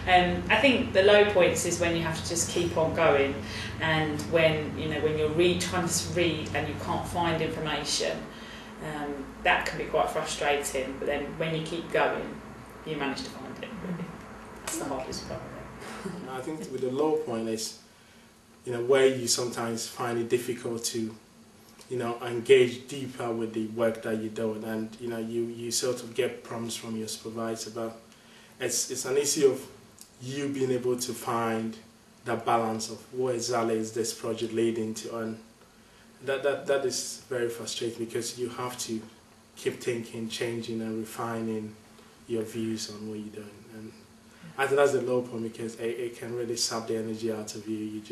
I think the low points is when you have to just keep on going, and when you're trying to read and you can't find information, that can be quite frustrating. But then when you keep going, you manage to find it. Really, that's the hardest part of it. I think with the low point is, where you sometimes find it difficult to, engage deeper with the work that you're doing, and you sort of get prompts from your supervisor, but it's an issue of you being able to find that balance of what exactly is this project leading to, and that is very frustrating because you have to keep thinking, changing and refining your views on what you're doing, and I think that's the low point because it can really sap the energy out of you.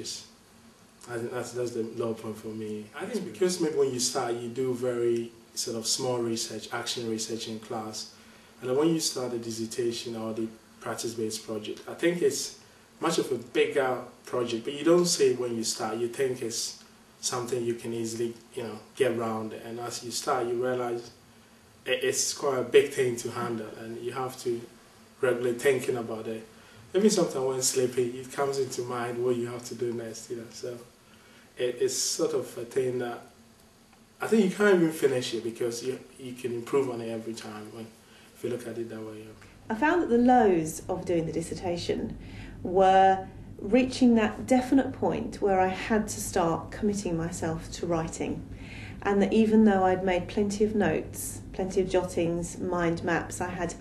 I think that's the low point for me. I think because maybe when you start, you do very sort of small research, action research in class, and then when you start the dissertation or the practice-based project, I think it's much of a bigger project, but you don't say it when you start. You think it's something you can easily, get around, and as you start, you realize it's quite a big thing to handle, and you have to regularly thinking about it. Maybe sometimes when sleeping, it comes into mind what you have to do next, so it's sort of a thing that I think you can't even finish it because you can improve on it every time if you look at it that way. I found that the lows of doing the dissertation were reaching that definite point where I had to start committing myself to writing, and that even though I'd made plenty of notes, plenty of jottings, mind maps, I had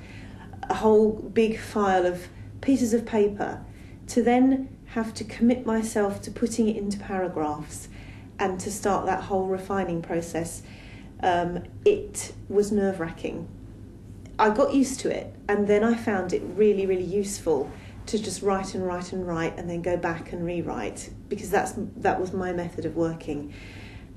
a whole big file of pieces of paper, to then have to commit myself to putting it into paragraphs and to start that whole refining process, it was nerve-wracking. I got used to it, and then I found it really, really useful to just write and write and write and then go back and rewrite, because that was my method of working.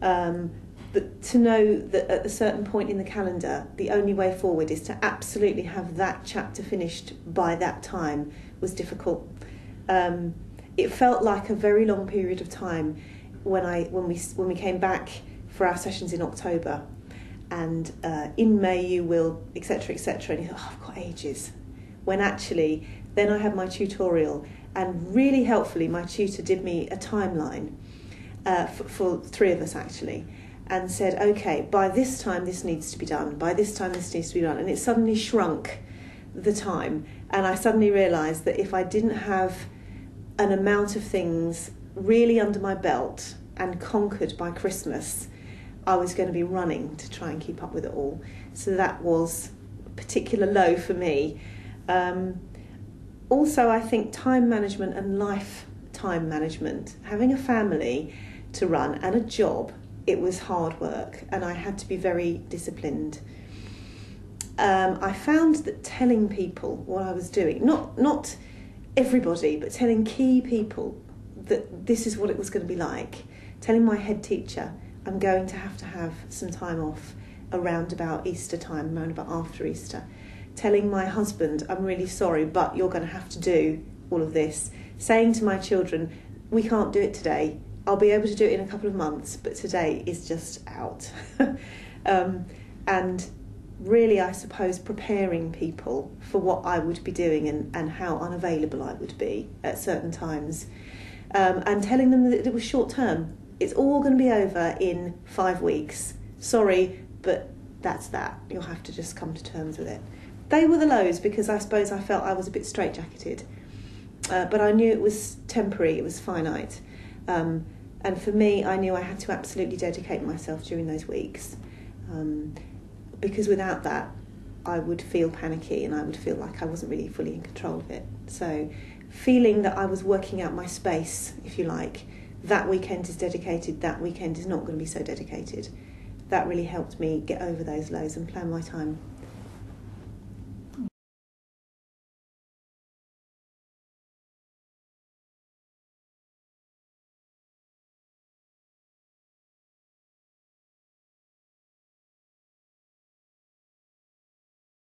But to know that at a certain point in the calendar, the only way forward is to absolutely have that chapter finished by that time was difficult. It felt like a very long period of time when we came back for our sessions in October, and in May you will, etc., etc. And you thought, I've got ages. When actually, then I had my tutorial, and really helpfully, my tutor did me a timeline for three of us actually, and said, okay, by this time this needs to be done, by this time this needs to be done, and it suddenly shrunk the time, and I suddenly realised that if I didn't have an amount of things really under my belt and conquered by Christmas, I was going to be running to try and keep up with it all. So that was a particular low for me. Also, I think time management and lifetime management, having a family to run and a job, it was hard work, and I had to be very disciplined. I found that telling people what I was doing, not everybody, but telling key people that this is what it was going to be like, telling my head teacher I'm going to have some time off around about Easter time, around about after Easter, telling my husband I'm really sorry but you're going to have to do all of this, saying to my children we can't do it today, I'll be able to do it in a couple of months, but today is just out. And really, I suppose, preparing people for what I would be doing and how unavailable I would be at certain times, and telling them that it was short term. It's all going to be over in 5 weeks. Sorry, but that's that. You'll have to just come to terms with it. They were the lows because I suppose I felt I was a bit straitjacketed, but I knew it was temporary, it was finite. And for me, I knew I had to absolutely dedicate myself during those weeks, because without that, I would feel panicky and I would feel like I wasn't really fully in control of it. So feeling that I was working out my space, if you like, that weekend is dedicated, that weekend is not going to be so dedicated, that really helped me get over those lows and plan my time